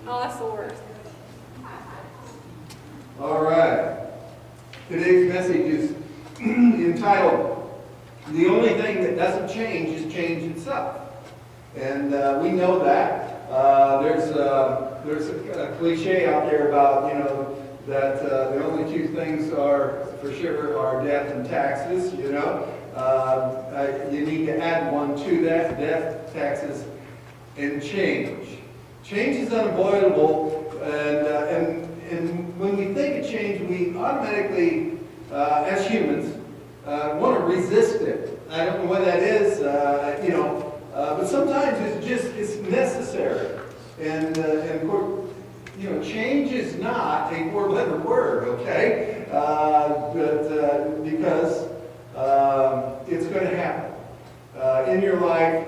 Oh, that's the worst. All right. Today's message is entitled, "The Only Thing That Doesn't Change is Change Itself." And we know that. There's a cliche out there about, that the only two things are, for sure, are death and taxes, You need to add one to that, death, taxes, and change. Change is unavoidable, and when we think of change, we automatically, as humans, want to resist it. I don't know what that is, but sometimes it's necessary. And of course, change is not a four-letter word, okay? Because it's going to happen. In your life,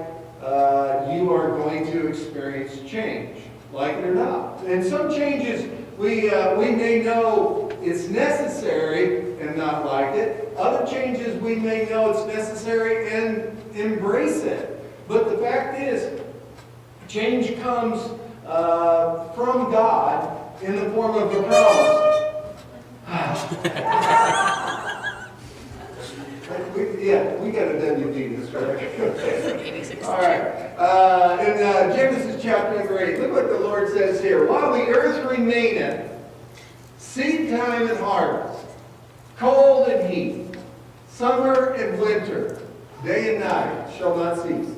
you are going to experience change, like it or not. And some changes we may know it's necessary and not like it. Other changes we may know it's necessary and embrace it. But the fact is, change comes from God in the form of a promise. We got to WD this, right? All right. In Genesis chapter number 8, look what the Lord says here. "While the earth remaineth, seed time and harvest, cold and heat, summer and winter, day and night shall not cease."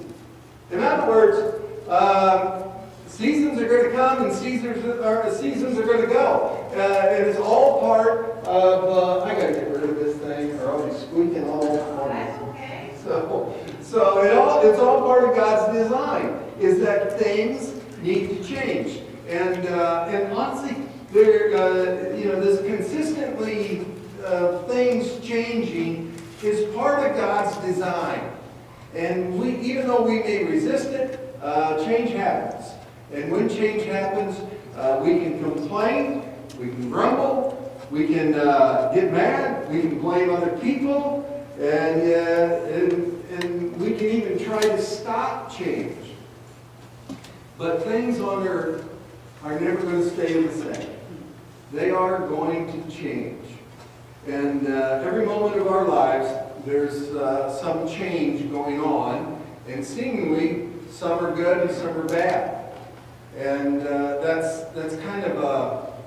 In other words, seasons are going to come and seasons are going to go. It is all part of, I got to get rid of this thing or I'll be squeaking all over. So it's all part of God's design, is that things need to change. And honestly, this consistently things changing is part of God's design. And even though we may resist it, change happens. And when change happens, we can complain, we can grumble, we can get mad, we can blame other people, and we can even try to stop change. But things on earth are never going to stay the same. They are going to change. And every moment of our lives, there's some change going on, and seemingly some are good and some are bad. And that's kind of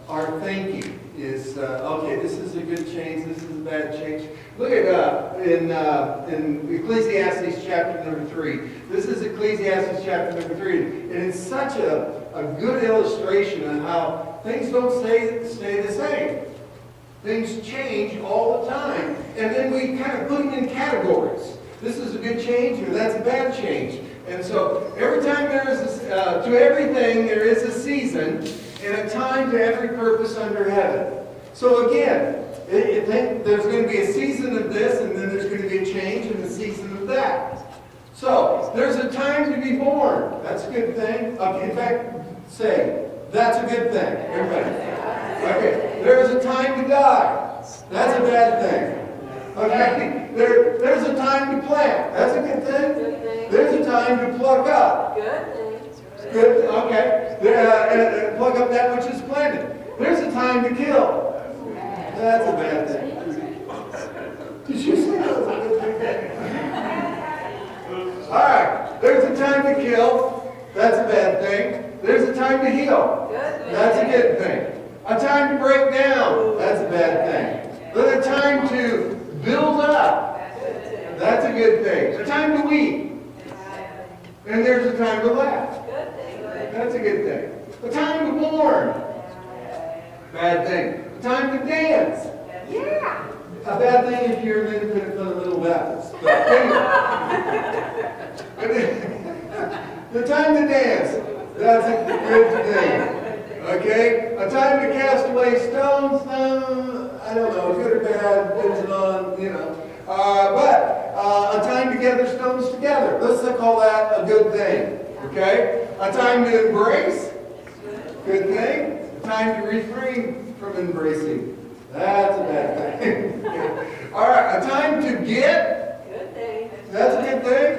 our thinking is, okay, this is a good change, this is a bad change. Look at in Ecclesiastes chapter number 3. This is Ecclesiastes chapter number 3, and it's such a good illustration on how things don't stay the same. Things change all the time, and then we kind of put them in categories. This is a good change, or that's a bad change. And so every time there is to everything there is a season and a time to every purpose under heaven. So again, there's going to be a season of this, and then there's going to be a change in the season of that. So there's a time to be born. That's a good thing. Okay, in fact, say that's a good thing. Everybody. Okay. There's a time to die. That's a bad thing. Okay. There's a time to plant. That's a good thing. There's a time to pluck up. Good thing. Good. Okay. Pluck up that which is planted. There's a time to kill. That's a bad thing. Did you say that was a good thing? All right. There's a time to kill. That's a bad thing. There's a time to heal. That's a good thing. A time to break down. That's a bad thing. There's a time to build up. That's a good thing. A time to weep. And there's a time to laugh. That's a good thing. A time to mourn. Bad thing. A time to dance. Yeah. A bad thing if you're an independent fundamental Baptist. But anyway. The time to dance. That's a good thing. Okay? A time to cast away stones. I don't know, good or bad, depends on, but a time to gather stones together. Let's call that a good thing. Okay? A time to embrace. Good thing. A time to refrain from embracing. That's a bad thing. All right. A time to get. Good thing. That's a good thing.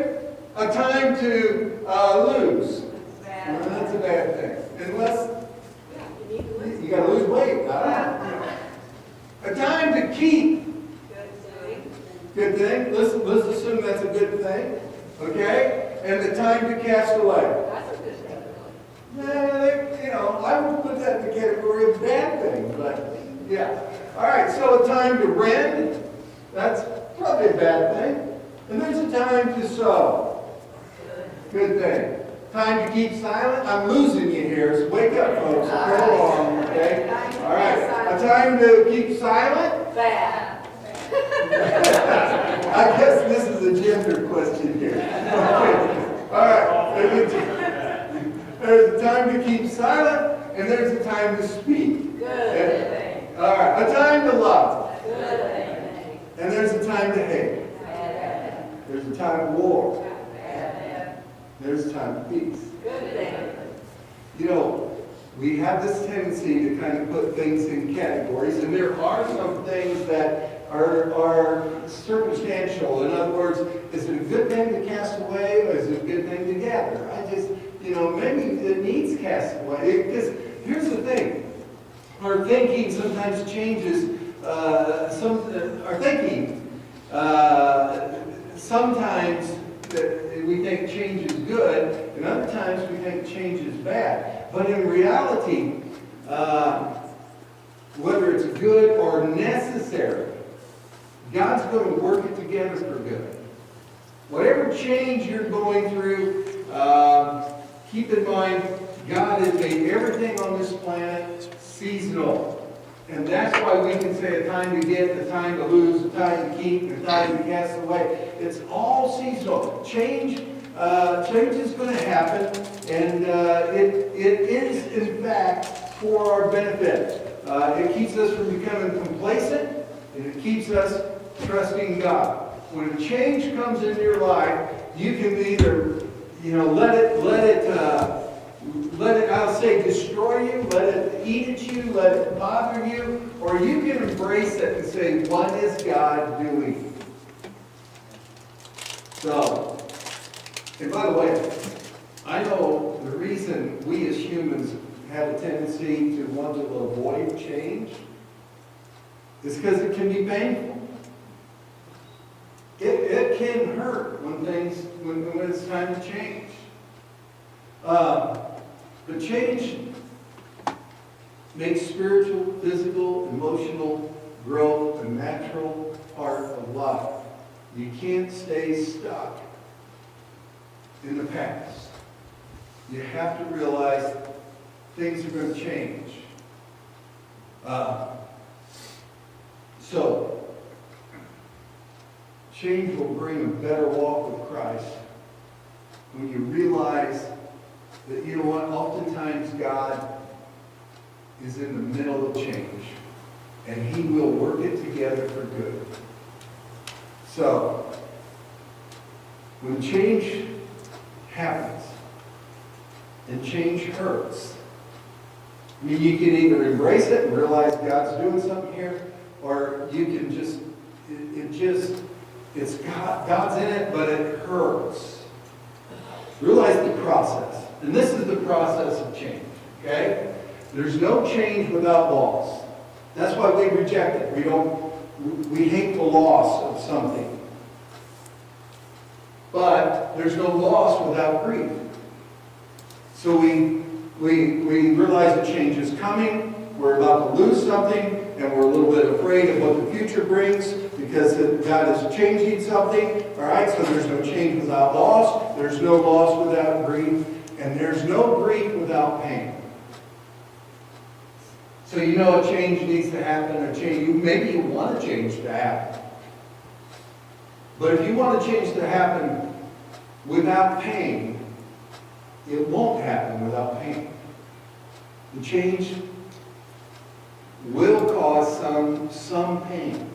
A time to lose. That's a bad thing. And let's let's assume that's a good thing, okay? And the time to cast away. That's a good thing. I would put that in the category of bad things, but yeah. All right, so a time to rend, that's probably a bad thing. And there's a time to sow. Good thing. Time to keep silent. I'm losing you here, so wake up, folks. Go along, okay? All right, a time to keep silent. Bad. I guess this is a gender question here. Okay. All right. There's a time to keep silent, and there's a time to speak. Good. All right. A time to love. Good. And there's a time to hate. There's a time of war. There's a time of peace. Good. We have this tendency to kind of put things in categories, and there are some things that are circumstantial. In other words, is it a good thing to cast away, or is it a good thing to gather? Maybe it needs cast away. Because here's the thing. Our thinking sometimes changes. Our thinking, sometimes we think change is good, and other times we think change is bad. But in reality, whether it's good or necessary, God's going to work it together for good. Whatever change you're going through, keep in mind, God has made everything on this planet seasonal. And that's why we can say a time to get, a time to lose, a time to keep, a time to cast away. It's all seasonal. Change is going to happen, and it is, in fact, for our benefit. It keeps us from becoming complacent, and it keeps us trusting God. When a change comes into your life, you can either, let it, I'll say, destroy you, let it eat at you, let it bother you, or you can embrace it and say, what is God doing? So, and by the way, I know the reason we as humans have a tendency to want to avoid change is because it can be painful. It can hurt when it's time to change. But change makes spiritual, physical, emotional growth a natural part of life. You can't stay stuck in the past. You have to realize things are going to change. So, change will bring a better walk with Christ when you realize that, oftentimes God is in the middle of change, and He will work it together for good. So, when change happens, and change hurts, you can either embrace it and realize God's doing something here, or you can it's God's in it, but it hurts. Realize the process. And this is the process of change, okay? There's no change without loss. That's why we reject it. We hate the loss of something. But there's no loss without grief. So we realize that change is coming. We're about to lose something, and we're a little bit afraid of what the future brings because God is changing something. All right, so there's no change without loss. There's no loss without grief. And there's no grief without pain. So a change needs to happen, maybe you want a change to happen. But if you want a change to happen without pain, it won't happen without pain. The change will cause some pain.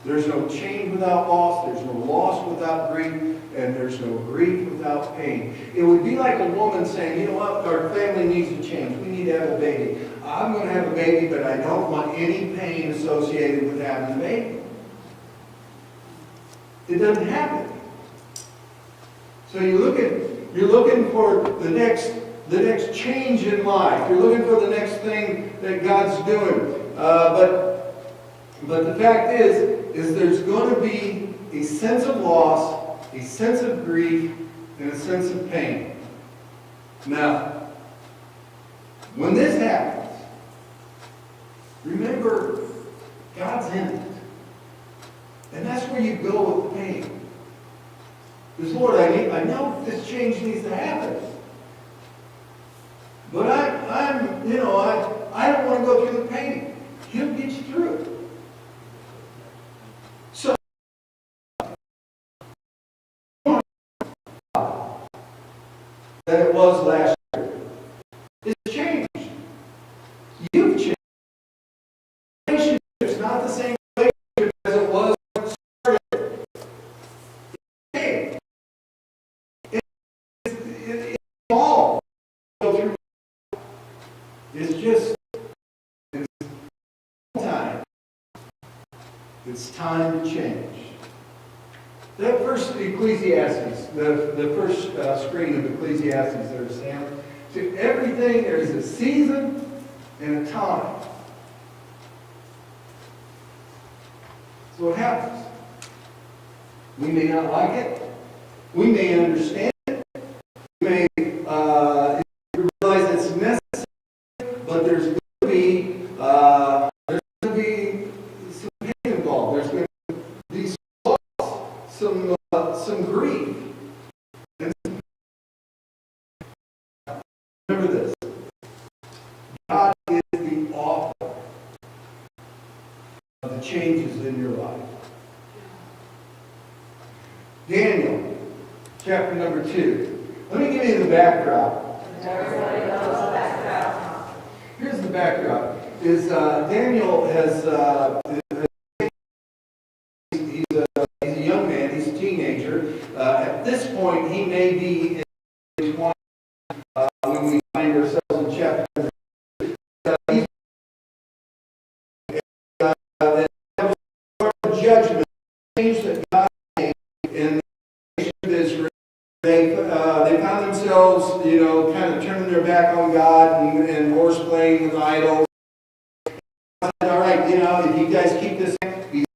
There's no change without loss, there's no loss without grief, and there's no grief without pain. It would be like a woman saying, our family needs to change. We need to have a baby. I'm going to have a baby, but I don't want any pain associated with having a baby. It doesn't happen. So you're looking for the next change in life. You're looking for the next thing that God's doing. But the fact is there's going to be a sense of loss, a sense of grief, and a sense of pain. Now, when this happens, remember, God's in it. And that's where you go with the pain. Because, Lord, I know this change needs to happen. But I don't want to go through the pain. He'll get you through it. So, that it was last year. It's changed. You've changed. It's not the same relationship as it was when it started. It evolved. It's just time. It's time to change. That first Ecclesiastes, the first screen of Ecclesiastes there, Sam. To everything there's a season and a time. So what happens? We may not like it. We may understand it. We may realize it's necessary, but there's going to be some pain involved. There's going to be some loss, some grief. And remember this: God is the author of the changes in your life. Daniel, chapter number 2. Let me give you the backdrop. Everybody knows the background. Here's the backdrop. Daniel has he's a young man. He's a teenager. At this point, he may be in 20 when we find ourselves in chapter. Judgment, change that God made in the nation of Israel. They found themselves, kind of turning their back on God and horse playing with idols. All right, if you guys keep this, he's